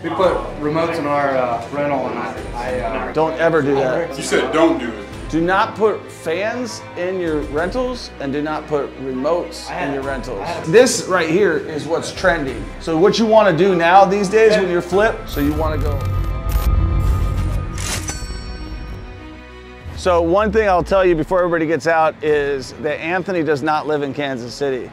We put remotes in our rental, and I don't ever do that. You said don't do it. Do not put fans in your rentals, and do not put remotes in your rentals. This right here is what's trending. So what you want to do now these days when you're flipped, so you want to go. So one thing I'll tell you before everybody gets out is that Anthony does not live in Kansas City.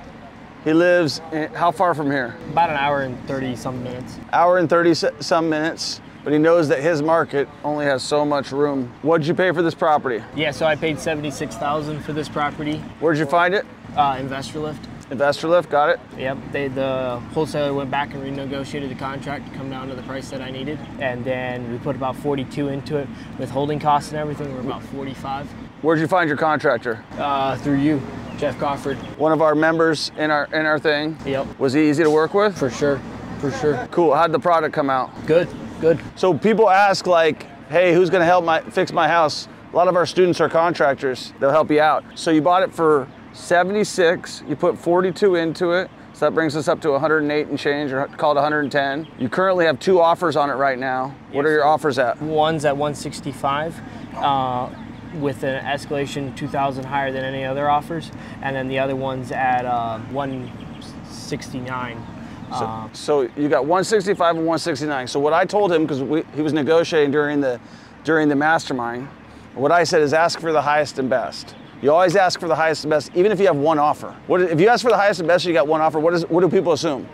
He lives in, how far from here? About an hour and 30 some minutes. Hour and 30 some minutes. But he knows that his market only has so much room. What'd you pay for this property? Yeah, so I paid $76,000 for this property. Where'd you find it? Investor Lift. Investor Lift, got it? Yep, the wholesaler went back and renegotiated the contract to come down to the price that I needed. And then we put about 42 into it with holding costs and everything. We're about 45. Where'd you find your contractor? Through you, Jeff Crawford. One of our members in our thing? Yep. Was he easy to work with? For sure, for sure. Cool, how'd the product come out? Good. Good. So people ask like, hey, who's gonna help fix my house? A lot of our students are contractors. They'll help you out. So you bought it for 76, you put 42 into it. So that brings us up to 108 and change, or call it 110. You currently have 2 offers on it right now. What are your offers at? One's at 165 with an escalation 2,000 higher than any other offers. And then the other one's at 169. So you got 165 and 169. So what I told him, because he was negotiating during the mastermind, what I said is ask for the highest and best. You always ask for the highest and best, even if you have one offer. If you ask for the highest and best, you got one offer. What do people assume?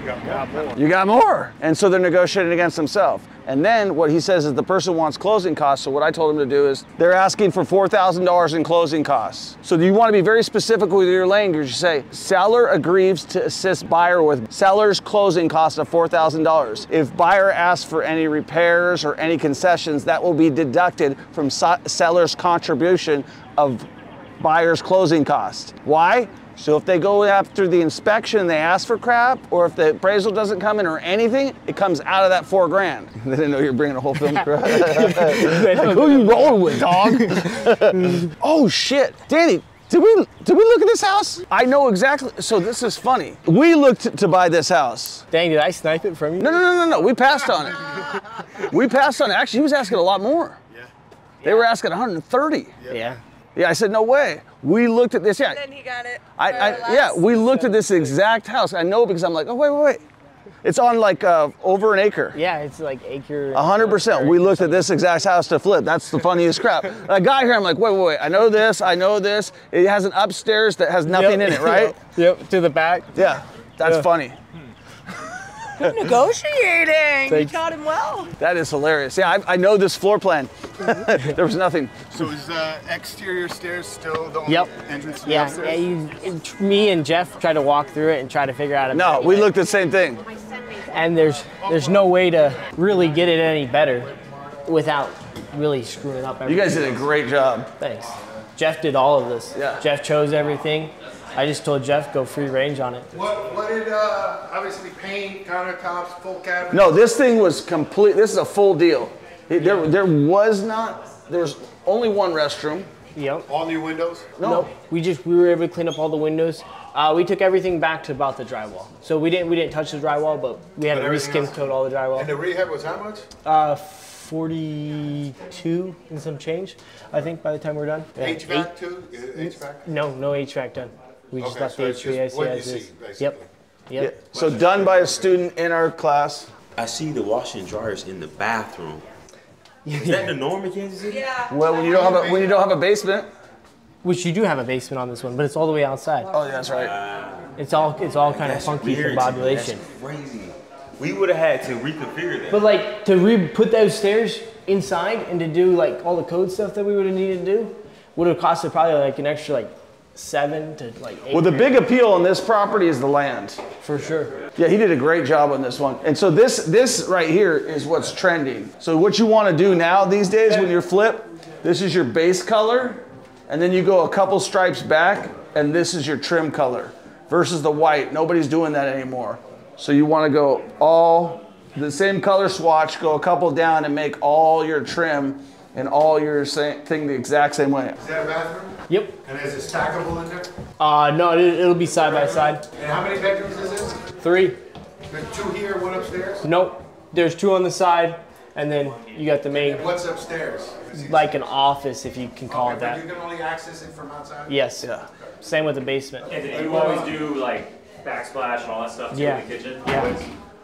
You got more. You got more. And so they're negotiating against themselves. And then what he says is the person wants closing costs. So what I told him to do is they're asking for $4,000 in closing costs. So you want to be very specific with your language. You say, seller agrees to assist buyer with seller's closing cost of $4,000. If buyer asks for any repairs or any concessions, that will be deducted from seller's contribution of buyer's closing cost. Why? So if they go after the inspection and they ask for crap, or if the appraisal doesn't come in or anything, it comes out of that $4 grand. They didn't know you were bringing a whole film crew. Like, who you rolling with, dog? Oh shit, Danny, did we look at this house? I know exactly, so this is funny. We looked to buy this house. Dang, did I snipe it from you? No, we passed on it. We passed on it. Actually, he was asking a lot more. Yeah. They were asking 130. Yeah. Yeah, I said, no way. We looked at this, yeah. And then he got it. Yeah, we looked at this exact house. I know because I'm like, oh, wait. It's on like over an acre. Yeah, it's like acre. 100%. We looked at this exact house to flip. That's the funniest crap. I got here, I'm like, wait. I know this. It has an upstairs that has nothing in it, right? Yep, to the back. Yeah, that's funny. Good negotiating. You Thanks. taught him well. That is hilarious. Yeah, I know this floor plan. There was nothing. So is exterior stairs still the only entrance to the upstairs? Me and Jeff tried to walk through it and try to figure out. No, we looked at the same thing. And there's no way to really get it any better without really screwing up everything. You guys did a great job. Thanks. Jeff did all of this. Yeah. Jeff chose everything. I just told Jeff go free range on it. What did obviously paint, countertops, full cabinet? No, this thing was complete. This is a full deal. There was only one restroom. Yep. All new windows? No. We were able to clean up all the windows. We took everything back to about the drywall. So we didn't touch the drywall, but we had to re-skim coat all the drywall. And the rehab was how much? 42 and some change, I think, by the time we're done. HVAC too? HVAC? No HVAC done. We just left the HVAC as is. Yep. Yeah. So done by a student in our class. I see the washer and dryers in the bathroom. Is that the norm in Kansas City? Yeah. Well, when you don't have a basement. Which you do have a basement on this one, but it's all the way outside. Oh, yeah, that's right. It's all kind of funky combobulation. That's crazy. We would have had to reconfigure that. But like to put those stairs inside and to do like all the code stuff that we would have needed to do would have costed probably like an extra like 7 to like 8. Well, the big appeal on this property is the land. For sure. Yeah, he did a great job on this one. And so this right here is what's trending. So what you want to do now these days when you're flip, this is your base color, and then you go a couple stripes back, and this is your trim color versus the white. Nobody's doing that anymore. So you want to go all the same color swatch, go a couple down and make all your trim and all your thing the exact same way. Is that a bathroom? Yep. And is it stackable in there? No, it'll be side by side. And how many bedrooms is this? 3. There's 2 here, 1 upstairs? Nope. There's 2 on the side, and then you got the main, What's upstairs? like an office, if you can call it that. But you can only access it from outside? Yes. Yeah. Same with the basement. And did you always do like backsplash and all that stuff too Yeah. in the kitchen? Yeah. Always?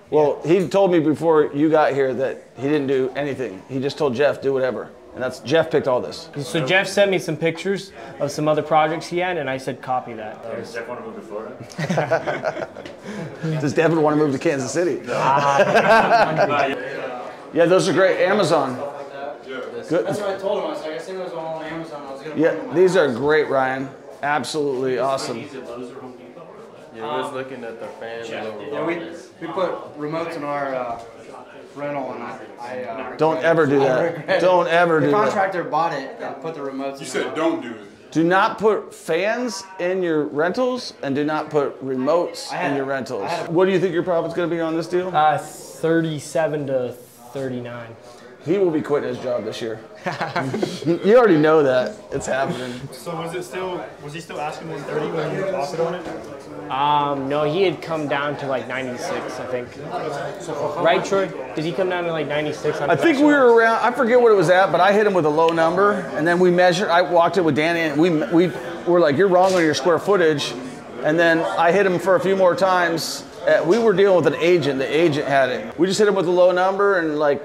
Well, he told me before you got here that he didn't do anything. He just told Jeff, do whatever. And that's, Jeff picked all this. So Jeff sent me some pictures of some other projects he had, and I said, copy that. Does Jeff want to move to Florida? Does Devin want to move to Kansas City? Yeah, those are great. Amazon. Good. That's what I told him. I was like, I seen those all on Amazon. I was gonna Yeah, these are great, Ryan. Absolutely awesome. Yeah, I was looking at the fans. Yeah, we put remotes in our rental, and I Don't ever do that. Don't ever do the that. contractor bought it and put the remotes. You said don't do it. Do not put fans in your rentals, and do not put remotes in your rentals. What do you think your profit's going to be on this deal? 37 to 39. He will be quitting his job this year. You already know that. It's happening. So was he still asking 130 when you offered on it? No, he had come down to like 96, I think. Right, Troy? Did he come down to like 96? I think we were around, I forget what it was at, but I hit him with a low number, and then we measured, I walked it with Danny, and we were like, you're wrong on your square footage. And then I hit him for a few more times. We were dealing with an agent. The agent had it. We just hit him with a low number, and like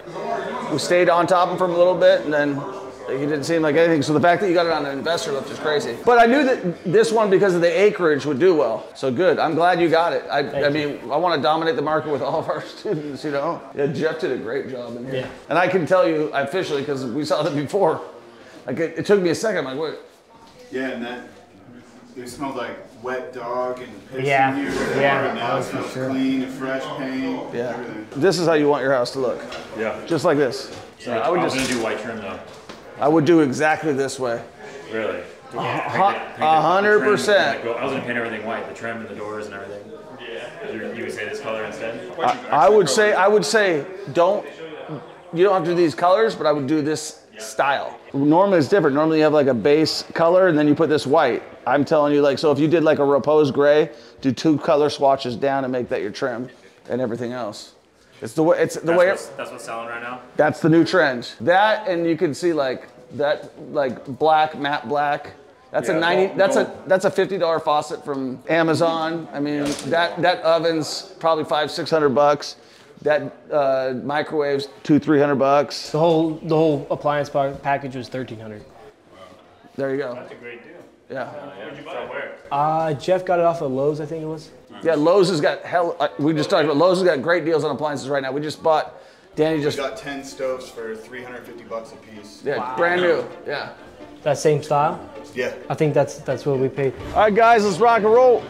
we stayed on top of him for a little bit, and then he didn't seem like anything. So the fact that you got it on an investor lift is crazy. But I knew that this one, because of the acreage, would do well. So good. I'm glad you got it. I mean, I want to dominate the market with all of our students, you know. Yeah, Jeff did a great job in here. Yeah. And I can tell you officially, because we saw that before. Like it took me a second. I'm like, wait. Yeah, and that it smelled like wet dog and piss Yeah. in here. Yeah. And now it smells clean and fresh paint. Yeah. Everything. This is how you want your house to look. Yeah. Just like this. So I was gonna do white trim though. I would do exactly this way. Really? 100%. I was gonna paint everything white, the trim and the doors and everything. Yeah. You would say this color instead? I would say you don't have to do these colors, but I would do this style. Normally it's different. Normally you have like a base color and then you put this white. I'm telling you, like, so if you did like a repose gray, do 2 color swatches down and make that your trim and everything else. It's the way, that's what's selling right now? That's the new trend. That, and you can see like that, like black, matte black. That's a that's a $50 faucet from Amazon. I mean, that oven's probably $500-600. That microwave's $200-300. The whole appliance package was $1,300. There you go. That's a great deal. Yeah. Where'd you buy it? Jeff got it off of Lowe's, I think it was. Yeah, Lowe's has got we just talked about Lowe's has got great deals on appliances right now. We just bought. Danny just got 10 stoves for $350 a piece. Yeah, wow. Brand new. Yeah. That same style? Yeah. I think that's what we paid. All right, guys, let's rock and roll.